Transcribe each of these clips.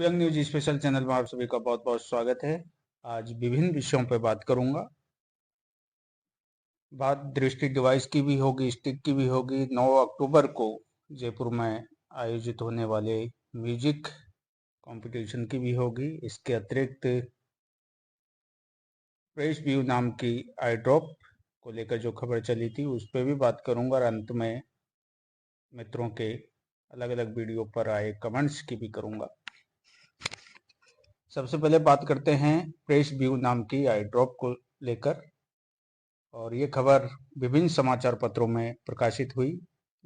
दिव्यांग news special channel में आप सभी का बहुत बहुत स्वागत है। आज विभिन्न विषयों पर बात करूंगा। बात दृष्टि डिवाइस की भी होगी, स्टिक की भी होगी। 9 अक्टूबर को जयपुर में आयोजित होने वाले म्यूजिक कंपटीशन की भी होगी। इसके अतिरिक्त प्रेस व्यू नाम की आई ड्रॉप को लेकर जो खबर चली थी उस पर भी बात करूंगा और अंत में मित्रों के अलग अलग वीडियो पर आए कमेंट्स की भी करूंगा। सबसे पहले बात करते हैं प्रेस व्यू नाम की आई ड्रॉप को लेकर, और ये खबर विभिन्न समाचार पत्रों में प्रकाशित हुई।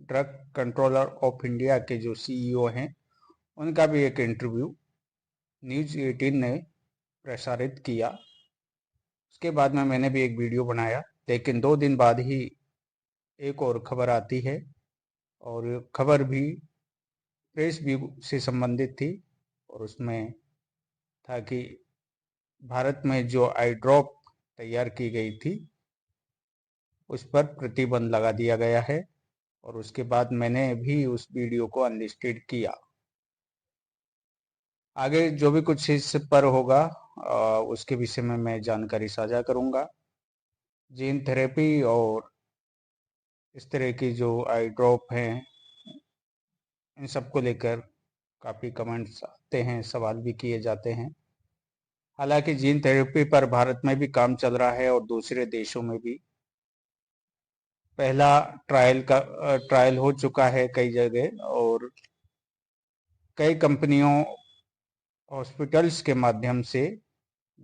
ड्रग कंट्रोलर ऑफ इंडिया के जो सीईओ हैं उनका भी एक इंटरव्यू न्यूज 18 ने प्रसारित किया। उसके बाद में मैंने भी एक वीडियो बनाया, लेकिन 2 दिन बाद ही एक और खबर आती है, और खबर भी प्रेस व्यू से संबंधित थी। और उसमें था कि भारत में जो आई ड्रॉप तैयार की गई थी उस पर प्रतिबंध लगा दिया गया है, और उसके बाद मैंने भी उस वीडियो को अनलिस्टेड किया। आगे जो भी कुछ इस पर होगा उसके विषय में मैं जानकारी साझा करूंगा। जीन थेरेपी और इस तरह की जो आई ड्रॉप हैं इन सब को लेकर काफ़ी कमेंट्स आते हैं, सवाल भी किए जाते हैं। हालांकि जीन थेरेपी पर भारत में भी काम चल रहा है और दूसरे देशों में भी पहला ट्रायल हो चुका है कई जगह, और कई कंपनियों हॉस्पिटल्स के माध्यम से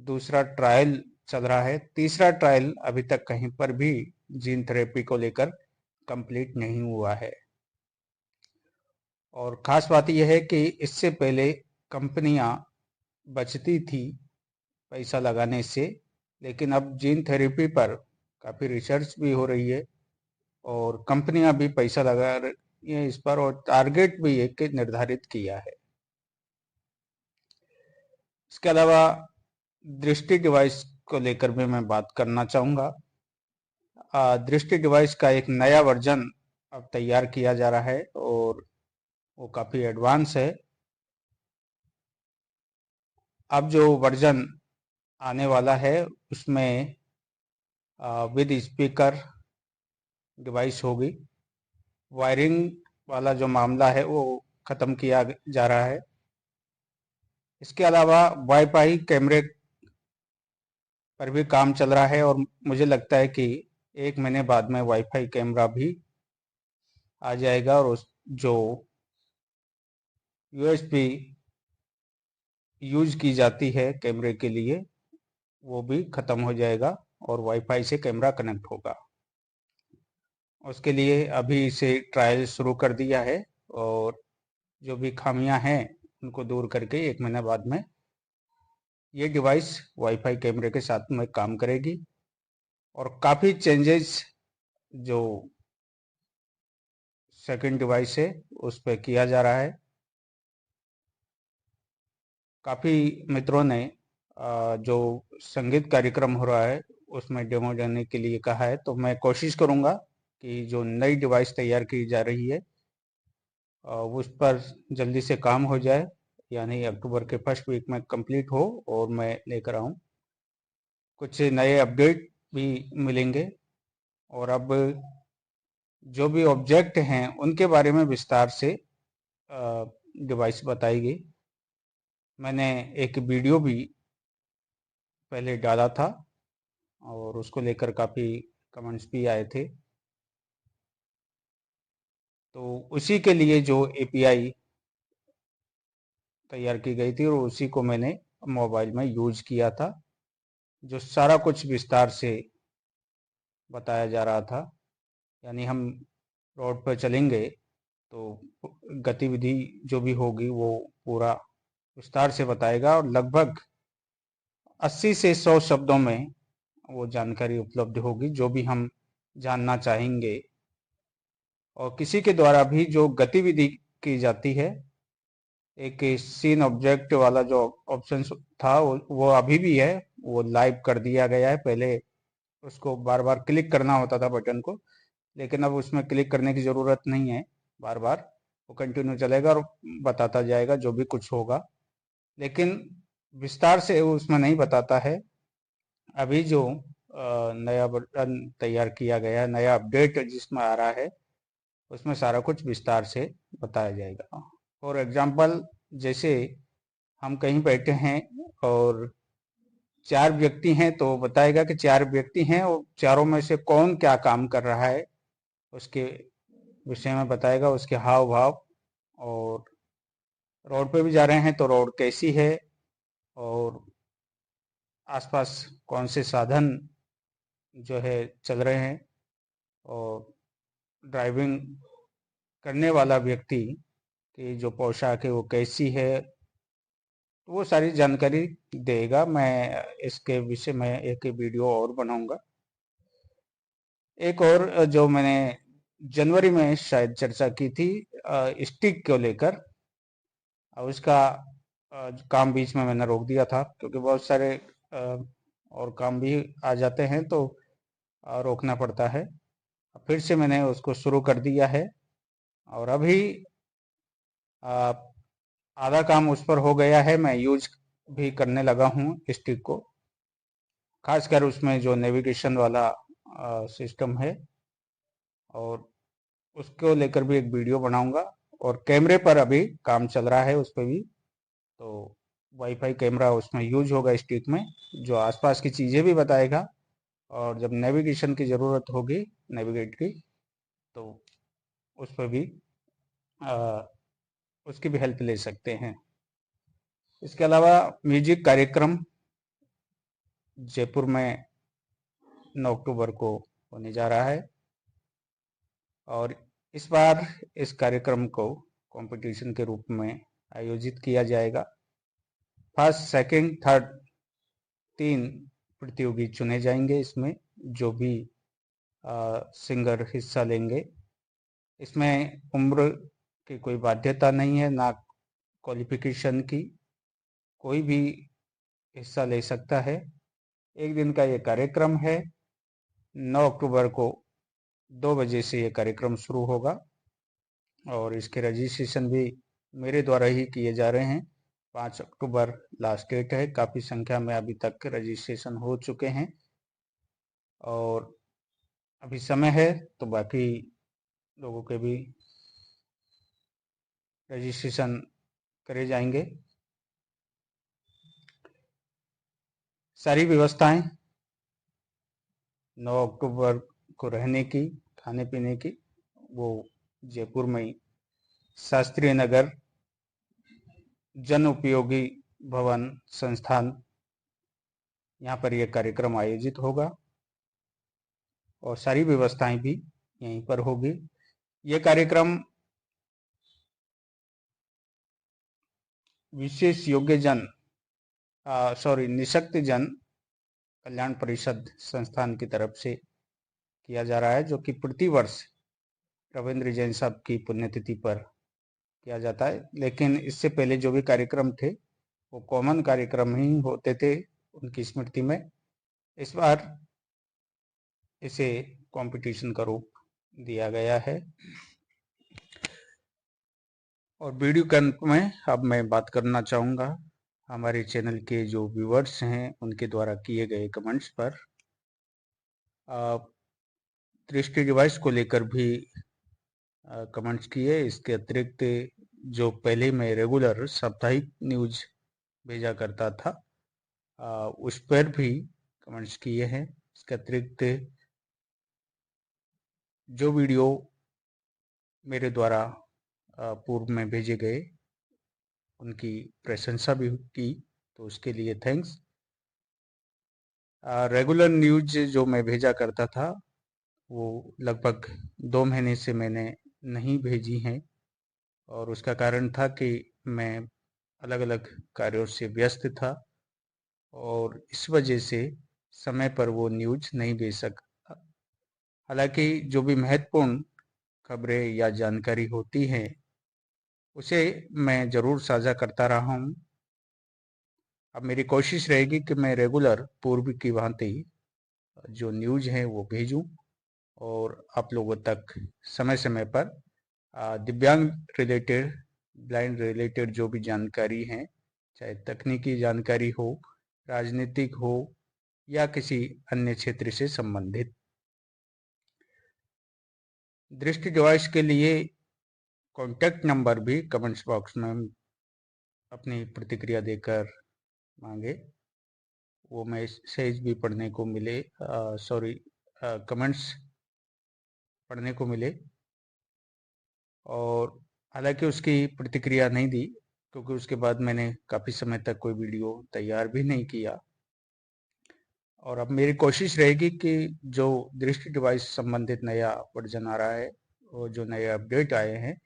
दूसरा ट्रायल चल रहा है। तीसरा ट्रायल अभी तक कहीं पर भी जीन थेरेपी को लेकर कंप्लीट नहीं हुआ है। और खास बात यह है कि इससे पहले कंपनियां बचती थी पैसा लगाने से, लेकिन अब जीन थेरेपी पर काफ़ी रिसर्च भी हो रही है और कंपनियां भी पैसा लगा रही हैं इस पर, और टारगेट भी एक निर्धारित किया है। इसके अलावा दृष्टि डिवाइस को लेकर भी मैं बात करना चाहूँगा। दृष्टि डिवाइस का एक नया वर्जन अब तैयार किया जा रहा है और वो काफ़ी एडवांस है। अब जो वर्जन आने वाला है उसमें विद स्पीकर डिवाइस होगी। वायरिंग वाला जो मामला है वो ख़त्म किया जा रहा है। इसके अलावा वाईफाई कैमरे पर भी काम चल रहा है, और मुझे लगता है कि 1 महीने बाद में वाईफाई कैमरा भी आ जाएगा, और उस जो यूएसबी यूज की जाती है कैमरे के लिए वो भी ख़त्म हो जाएगा और वाईफाई से कैमरा कनेक्ट होगा। उसके लिए अभी इसे ट्रायल शुरू कर दिया है, और जो भी खामियां हैं उनको दूर करके 1 महीने बाद में ये डिवाइस वाईफाई कैमरे के साथ में काम करेगी। और काफ़ी चेंजेस जो सेकंड डिवाइस है उस पर किया जा रहा है। काफ़ी मित्रों ने जो संगीत कार्यक्रम हो रहा है उसमें डेमो देने के लिए कहा है, तो मैं कोशिश करूंगा कि जो नई डिवाइस तैयार की जा रही है उस पर जल्दी से काम हो जाए, यानी अक्टूबर के फर्स्ट वीक में कंप्लीट हो और मैं लेकर आऊं। कुछ नए अपडेट भी मिलेंगे, और अब जो भी ऑब्जेक्ट हैं उनके बारे में विस्तार से डिवाइस बताएगी। मैंने एक वीडियो भी पहले डाला था और उसको लेकर काफ़ी कमेंट्स भी आए थे, तो उसी के लिए जो एपीआई तैयार की गई थी और उसी को मैंने मोबाइल में यूज किया था, जो सारा कुछ विस्तार से बताया जा रहा था। यानी हम रोड पर चलेंगे तो गतिविधि जो भी होगी वो पूरा विस्तार से बताएगा, और लगभग 80 से 100 शब्दों में वो जानकारी उपलब्ध होगी जो भी हम जानना चाहेंगे। और किसी के द्वारा भी जो गतिविधि की जाती है, एक सीन ऑब्जेक्ट वाला जो ऑप्शन था वो अभी भी है, वो लाइव कर दिया गया है। पहले उसको बार बार क्लिक करना होता था बटन को, लेकिन अब उसमें क्लिक करने की ज़रूरत नहीं है। बार बार वो कंटिन्यू चलेगा और बताता जाएगा जो भी कुछ होगा। लेकिन विस्तार से वो उसमें नहीं बताता है। अभी जो नया वर्जन तैयार किया गया, नया अपडेट जिसमें आ रहा है, उसमें सारा कुछ विस्तार से बताया जाएगा। फॉर एग्जाम्पल, जैसे हम कहीं बैठे हैं और 4 व्यक्ति हैं, तो बताएगा कि 4 व्यक्ति हैं और चारों में से कौन क्या काम कर रहा है, उसके विषय में बताएगा, उसके हाव भाव। और रोड पे भी जा रहे हैं तो रोड कैसी है, और आसपास कौन से साधन जो है चल रहे हैं, और ड्राइविंग करने वाला व्यक्ति की जो पोशाक है वो कैसी है, तो वो सारी जानकारी देगा। मैं इसके विषय में एक वीडियो और बनाऊंगा। एक और जो मैंने जनवरी में शायद चर्चा की थी, स्टिक को लेकर, उसका काम बीच में मैंने रोक दिया था, क्योंकि बहुत सारे और काम भी आ जाते हैं तो रोकना पड़ता है। फिर से मैंने उसको शुरू कर दिया है, और अभी अ, आधा काम उस पर हो गया है। मैं यूज भी करने लगा हूँ स्टिक को, खासकर उसमें जो नेविगेशन वाला सिस्टम है, और उसको लेकर भी एक वीडियो बनाऊंगा। और कैमरे पर अभी काम चल रहा है उस पर भी, तो वाईफाई कैमरा उसमें यूज होगा स्टिक में, जो आसपास की चीज़ें भी बताएगा, और जब नेविगेशन की ज़रूरत होगी, नेविगेट की, तो उस पर भी आ, उसकी भी हेल्प ले सकते हैं। इसके अलावा म्यूजिक कार्यक्रम जयपुर में 9 अक्टूबर को होने जा रहा है, और इस बार इस कार्यक्रम को कंपटीशन के रूप में आयोजित किया जाएगा। फर्स्ट, सेकंड, थर्ड, 3 प्रतियोगी चुने जाएंगे इसमें, जो भी सिंगर हिस्सा लेंगे। इसमें उम्र की कोई बाध्यता नहीं है, ना क्वालिफिकेशन की। कोई भी हिस्सा ले सकता है। एक दिन का ये कार्यक्रम है। 9 अक्टूबर को 2 बजे से ये कार्यक्रम शुरू होगा, और इसके रजिस्ट्रेशन भी मेरे द्वारा ही किए जा रहे हैं। 5 अक्टूबर लास्ट डेट है। काफ़ी संख्या में अभी तक रजिस्ट्रेशन हो चुके हैं, और अभी समय है तो बाकी लोगों के भी रजिस्ट्रेशन करे जाएंगे। सारी व्यवस्थाएं 9 अक्टूबर को रहने की, खाने पीने की, वो जयपुर में ही शास्त्रीय नगर जन उपयोगी भवन संस्थान, यहाँ पर यह कार्यक्रम आयोजित होगा, और सारी व्यवस्थाएं भी यहीं पर होगी। ये कार्यक्रम विशेष योग्य जन निशक्त जन कल्याण परिषद संस्थान की तरफ से किया जा रहा है, जो कि प्रति वर्ष रविंद्र जैन साहब की पुण्यतिथि पर किया जाता है। लेकिन इससे पहले जो भी कार्यक्रम थे वो कॉमन कार्यक्रम ही होते थे उनकी स्मृति में। इस बार इसे कंपटीशन का रूप दिया गया है। और वीडियो के अंत में अब मैं बात करना चाहूँगा हमारे चैनल के जो व्यूअर्स हैं उनके द्वारा किए गए कमेंट्स पर। दृष्टि डिवाइस को लेकर भी कमेंट्स किए। इसके अतिरिक्त जो पहले मैं रेगुलर साप्ताहिक न्यूज भेजा करता था, उस पर भी कमेंट्स किए हैं। इसके अतिरिक्त जो वीडियो मेरे द्वारा पूर्व में भेजे गए उनकी प्रशंसा भी की, तो उसके लिए थैंक्स। रेगुलर न्यूज जो मैं भेजा करता था वो लगभग 2 महीने से मैंने नहीं भेजी हैं, और उसका कारण था कि मैं अलग अलग कार्यों से व्यस्त था, और इस वजह से समय पर वो न्यूज नहीं भेज सका। हालांकि जो भी महत्वपूर्ण खबरें या जानकारी होती हैं उसे मैं ज़रूर साझा करता रहा हूँ। अब मेरी कोशिश रहेगी कि मैं रेगुलर पूर्व की भांति जो न्यूज है वो भेजूं, और आप लोगों तक समय समय पर दिव्यांग रिलेटेड, ब्लाइंड रिलेटेड जो भी जानकारी है चाहे तकनीकी जानकारी हो, राजनीतिक हो या किसी अन्य क्षेत्र से संबंधित। दृष्टि डिवाइस के लिए कॉन्टैक्ट नंबर भी कमेंट्स बॉक्स में अपनी प्रतिक्रिया देकर मांगे, वो मैसेज भी पढ़ने को मिले, कमेंट्स पढ़ने को मिले। और हालांकि उसकी प्रतिक्रिया नहीं दी, क्योंकि उसके बाद मैंने काफ़ी समय तक कोई वीडियो तैयार भी नहीं किया। और अब मेरी कोशिश रहेगी कि जो दृष्टि डिवाइस संबंधित नया वर्जन आ रहा है, वो जो नए अपडेट आए हैं,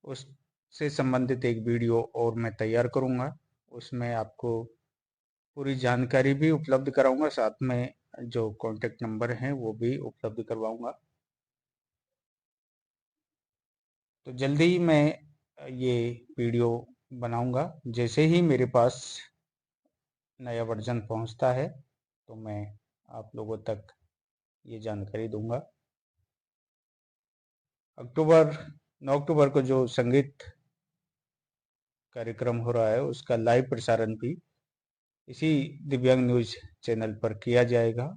उससे संबंधित एक वीडियो और मैं तैयार करूँगा। उसमें आपको पूरी जानकारी भी उपलब्ध कराऊंगा, साथ में जो कॉन्टैक्ट नंबर हैं वो भी उपलब्ध करवाऊंगा। तो जल्दी ही मैं ये वीडियो बनाऊंगा। जैसे ही मेरे पास नया वर्जन पहुंचता है तो मैं आप लोगों तक ये जानकारी दूंगा। 9 अक्टूबर को जो संगीत कार्यक्रम हो रहा है, उसका लाइव प्रसारण भी इसी दिव्यांग न्यूज चैनल पर किया जाएगा,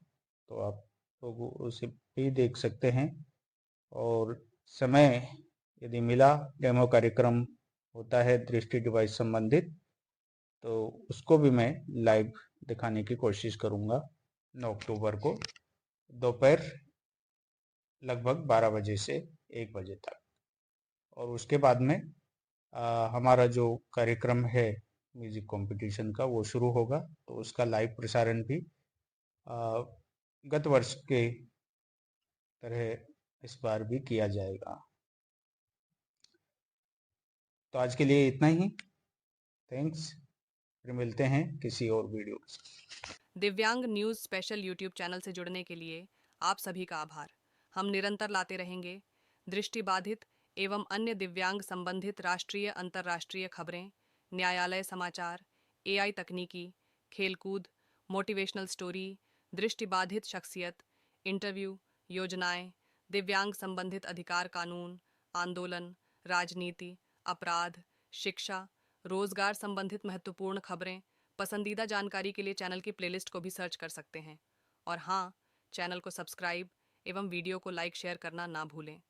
तो आप लोग उसे भी देख सकते हैं। और समय यदि मिला, डेमो कार्यक्रम होता है दृष्टि डिवाइस संबंधित, तो उसको भी मैं लाइव दिखाने की कोशिश करूंगा 9 अक्टूबर को दोपहर लगभग 12 बजे से 1 बजे तक। और उसके बाद में हमारा जो कार्यक्रम है म्यूजिक कंपटीशन का, वो शुरू होगा, तो उसका लाइव प्रसारण भी गत वर्ष के तरह इस बार भी किया जाएगा। तो आज के लिए इतना ही। थैंक्स। फिर मिलते हैं किसी और वीडियो के साथ। दिव्यांग न्यूज़ स्पेशल यूट्यूब चैनल से जुड़ने के लिए आप सभी का आभार। हम निरंतर लाते रहेंगे दृष्टिबाधित एवं अन्य दिव्यांग संबंधित राष्ट्रीय अंतर्राष्ट्रीय खबरें, न्यायालय समाचार, एआई तकनीकी, खेलकूद, मोटिवेशनल स्टोरी, दृष्टिबाधित शख्सियत, इंटरव्यू, योजनाएं, दिव्यांग संबंधित अधिकार कानून, आंदोलन, राजनीति, अपराध, शिक्षा, रोजगार संबंधित महत्वपूर्ण खबरें। पसंदीदा जानकारी के लिए चैनल की प्लेलिस्ट को भी सर्च कर सकते हैं। और हाँ, चैनल को सब्सक्राइब एवं वीडियो को लाइक शेयर करना ना भूलें।